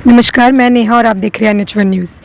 नमस्कार, मैं नेहा और आप देख रहे हैं एनएच1 न्यूज़।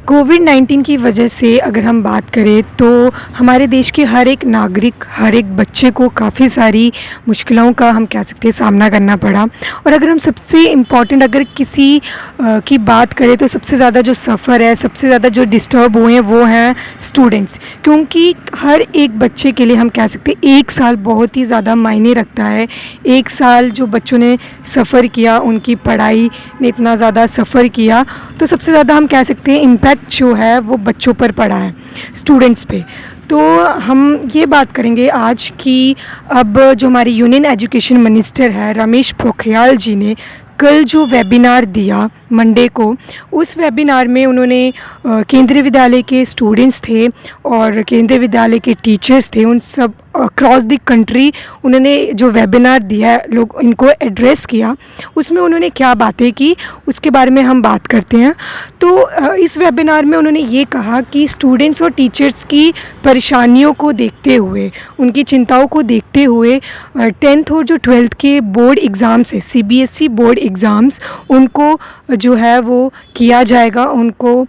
कोविड-19 की वजह से अगर हम बात करें तो हमारे देश के हर एक नागरिक, हर एक बच्चे को काफ़ी सारी मुश्किलों का हम कह सकते हैं सामना करना पड़ा। और अगर हम सबसे इम्पॉर्टेंट अगर किसी की बात करें तो सबसे ज़्यादा जो सफ़र है, सबसे ज़्यादा जो डिस्टर्ब हुए हैं वो हैं स्टूडेंट्स। क्योंकि हर एक बच्चे के लिए हम कह सकते हैं 1 साल बहुत ही ज़्यादा मायने रखता है। 1 साल जो बच्चों ने सफ़र किया, उनकी पढ़ाई ने इतना ज़्यादा सफ़र किया, तो सबसे ज़्यादा हम कह सकते हैं इम्पैक्ट जो है वो बच्चों पर पड़ा है, स्टूडेंट्स पे। तो हम ये बात करेंगे आज कि अब जो हमारे यूनियन एजुकेशन मिनिस्टर है रमेश पोखरियाल जी ने कल जो वेबिनार दिया मंडे को, उस वेबिनार में उन्होंने केंद्रीय विद्यालय के स्टूडेंट्स थे और केंद्रीय विद्यालय के टीचर्स थे, उन सब अक्रॉस द कंट्री उन्होंने जो वेबिनार दिया, लोग इनको एड्रेस किया। उसमें उन्होंने क्या बातें की उसके बारे में हम बात करते हैं। तो इस वेबिनार में उन्होंने ये कहा कि स्टूडेंट्स और टीचर्स की परेशानियों को देखते हुए, उनकी चिंताओं को देखते हुए 10th और जो 12th के बोर्ड एग्ज़ाम्स है, सीबीएसई बोर्ड एग्ज़ाम्स, उनको जो है वो किया जाएगा। उनको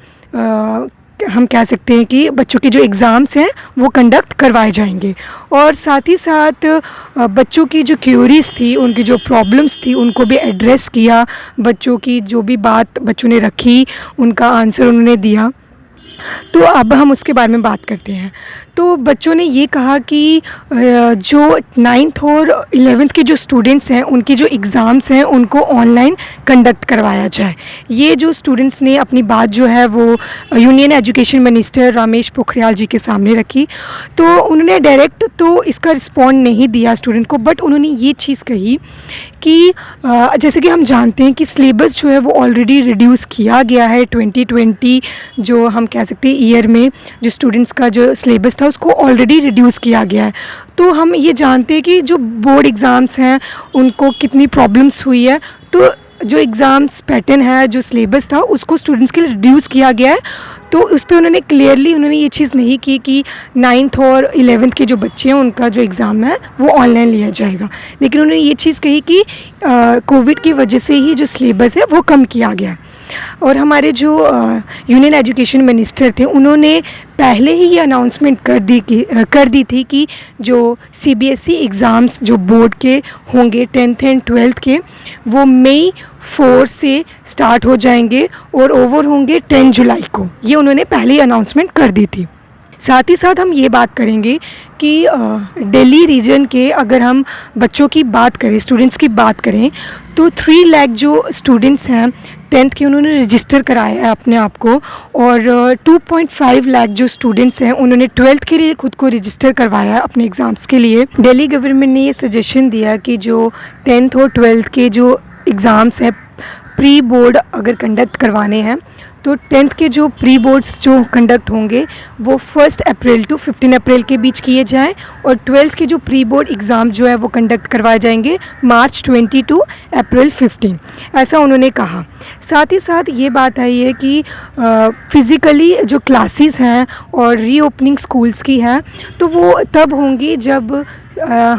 हम कह सकते हैं कि बच्चों के जो एग्ज़ाम्स हैं वो कंडक्ट करवाए जाएंगे। और साथ ही साथ बच्चों की जो क्यूरीज़ थी, उनकी जो प्रॉब्लम्स थी, उनको भी एड्रेस किया। बच्चों की जो भी बात बच्चों ने रखी, उनका आंसर उन्होंने दिया। तो अब हम उसके बारे में बात करते हैं। तो बच्चों ने ये कहा कि जो 9th और 11th के जो स्टूडेंट्स हैं, उनके जो एग्ज़ाम्स हैं उनको ऑनलाइन कंडक्ट करवाया जाए। ये जो स्टूडेंट्स ने अपनी बात जो है वो union education minister Ramesh Pokhriyal ji के सामने रखी। तो उन्होंने डायरेक्ट तो इसका रिस्पॉन्ड नहीं दिया स्टूडेंट को, बट उन्होंने ये चीज़ कही कि जैसे कि हम जानते हैं कि सिलेबस जो है वो ऑलरेडी रिड्यूस किया गया है। 2020 जो हम कह सकते हैं ईयर में जो स्टूडेंट्स का जो सिलेबस था उसको ऑलरेडी रिड्यूस किया गया है। तो हम ये जानते हैं कि जो बोर्ड एग्ज़ाम्स हैं उनको कितनी प्रॉब्लम्स हुई है। तो जो एग्ज़ाम्स पैटर्न है, जो सिलेबस था, उसको स्टूडेंट्स के लिए रिड्यूस किया गया है। तो उस पर उन्होंने क्लियरली ये चीज़ नहीं की कि 9th और 11th के जो बच्चे हैं उनका जो एग्ज़ाम है वो ऑनलाइन लिया जाएगा। लेकिन उन्होंने ये चीज़ कही कि कोविड की वजह से ही जो सिलेबस है वो कम किया गया है। और हमारे जो यूनियन एजुकेशन मिनिस्टर थे, उन्होंने पहले ही ये अनाउंसमेंट कर दी थी कि जो सीबीएसई एग्ज़ाम्स जो बोर्ड के होंगे 10th एंड 12th के, वो मई 4 से स्टार्ट हो जाएंगे और ओवर होंगे 10 जुलाई को। ये उन्होंने पहले ही अनाउंसमेंट कर दी थी। साथ ही साथ हम ये बात करेंगे कि दिल्ली रीजन के अगर हम बच्चों की बात करें, स्टूडेंट्स की बात करें, तो 3 लाख जो स्टूडेंट्स हैं 10th के, उन्होंने रजिस्टर कराया है अपने आप को। और 2.5 लाख जो स्टूडेंट्स हैं उन्होंने 12th के लिए खुद को रजिस्टर करवाया है अपने एग्ज़ाम्स के लिए। दिल्ली गवर्नमेंट ने ये सजेशन दिया कि जो 10th और 12th के जो एग्ज़ाम्स हैं प्री बोर्ड अगर कंडक्ट करवाने हैं तो 10th के जो प्री बोर्ड्स जो कंडक्ट होंगे वो 1 अप्रैल टू 15 अप्रैल के बीच किए जाएं। और 12th के जो प्री बोर्ड एग्ज़ाम जो है वो कंडक्ट करवाए जाएंगे मार्च 20 टू अप्रैल 15, ऐसा उन्होंने कहा। साथ ही साथ ये बात आई है कि फ़िज़िकली जो क्लासेस हैं और रीओपनिंग स्कूल्स की हैं तो वो तब होंगी जब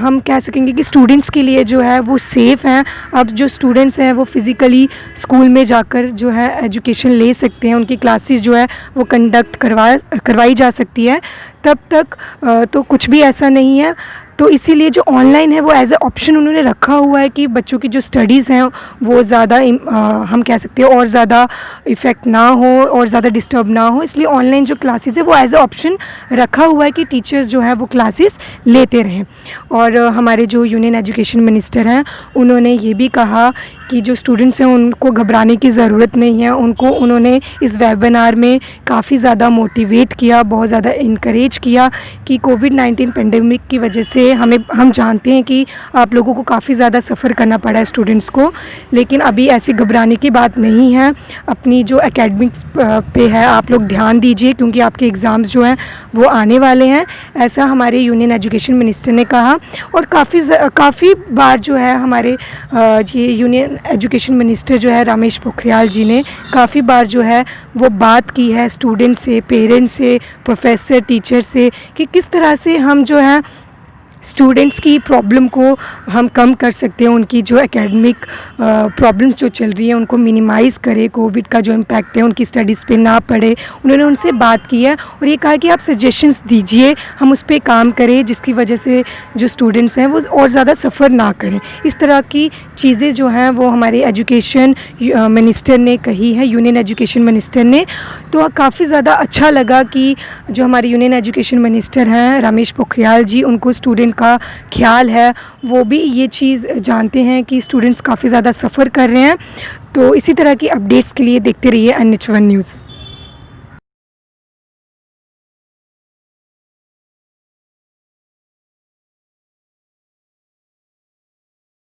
हम कह सकेंगे कि स्टूडेंट्स के लिए जो है वो सेफ़ हैं। अब जो स्टूडेंट्स हैं वो फ़िज़िकली स्कूल में जाकर जो है एजुकेशन ले सकते हैं, उनकी क्लासेस जो है वो कंडक्ट करवाई जा सकती है। तब तक तो कुछ भी ऐसा नहीं है। तो इसीलिए जो ऑनलाइन है वो एज ए ऑप्शन उन्होंने रखा हुआ है कि बच्चों की जो स्टडीज़ हैं वो ज़्यादा हम कह सकते हैं और ज़्यादा इफ़ेक्ट ना हो और ज़्यादा डिस्टर्ब ना हो, इसलिए ऑनलाइन जो क्लासेस है वो एज ए ऑप्शन रखा हुआ है कि टीचर्स जो है वो क्लासेस लेते रहें। और हमारे जो यूनियन एजुकेशन मिनिस्टर हैं उन्होंने ये भी कहा कि जो स्टूडेंट्स हैं उनको घबराने की ज़रूरत नहीं है। उन्होंने इस वेबिनार में काफ़ी ज़्यादा मोटिवेट किया, बहुत ज़्यादा इनकरेज किया कि कोविड-19 पेंडेमिक की वजह से हम जानते हैं कि आप लोगों को काफ़ी ज़्यादा सफ़र करना पड़ा है स्टूडेंट्स को, लेकिन अभी ऐसी घबराने की बात नहीं है। अपनी जो एकेडमिक्स पे है आप लोग ध्यान दीजिए क्योंकि आपके एग्ज़ाम्स जो हैं वो आने वाले हैं, ऐसा हमारे यूनियन एजुकेशन मिनिस्टर ने कहा। और काफ़ी बार जो है हमारे ये यूनियन एजुकेशन मिनिस्टर जो है रमेश पोखरियाल जी ने काफ़ी बार जो है वो बात की है स्टूडेंट से, पेरेंट्स से, प्रोफेसर, टीचर से कि किस तरह से हम जो है स्टूडेंट्स की प्रॉब्लम को हम कम कर सकते हैं, उनकी जो एकेडमिक प्रॉब्लम्स जो चल रही है उनको मिनिमाइज़ करें, कोविड का जो इम्पैक्ट है उनकी स्टडीज़ पे ना पड़े। उन्होंने उनसे बात की है और ये कहा कि आप सजेशंस दीजिए, हम उस पे काम करें जिसकी वजह से जो स्टूडेंट्स हैं वो और ज़्यादा सफ़र ना करें। इस तरह की चीज़ें जो हैं वो हमारे एजुकेशन मिनिस्टर ने कही है, यूनियन एजुकेशन मिनिस्टर ने। तो काफ़ी ज़्यादा अच्छा लगा कि जो हमारे यूनियन एजुकेशन मिनिस्टर हैं रमेश पोखरियाल जी, उनको स्टूडेंट का ख्याल है, वो भी ये चीज़ जानते हैं कि स्टूडेंट्स काफ़ी ज़्यादा सफ़र कर रहे हैं। तो इसी तरह की अपडेट्स के लिए देखते रहिए NH1 न्यूज़।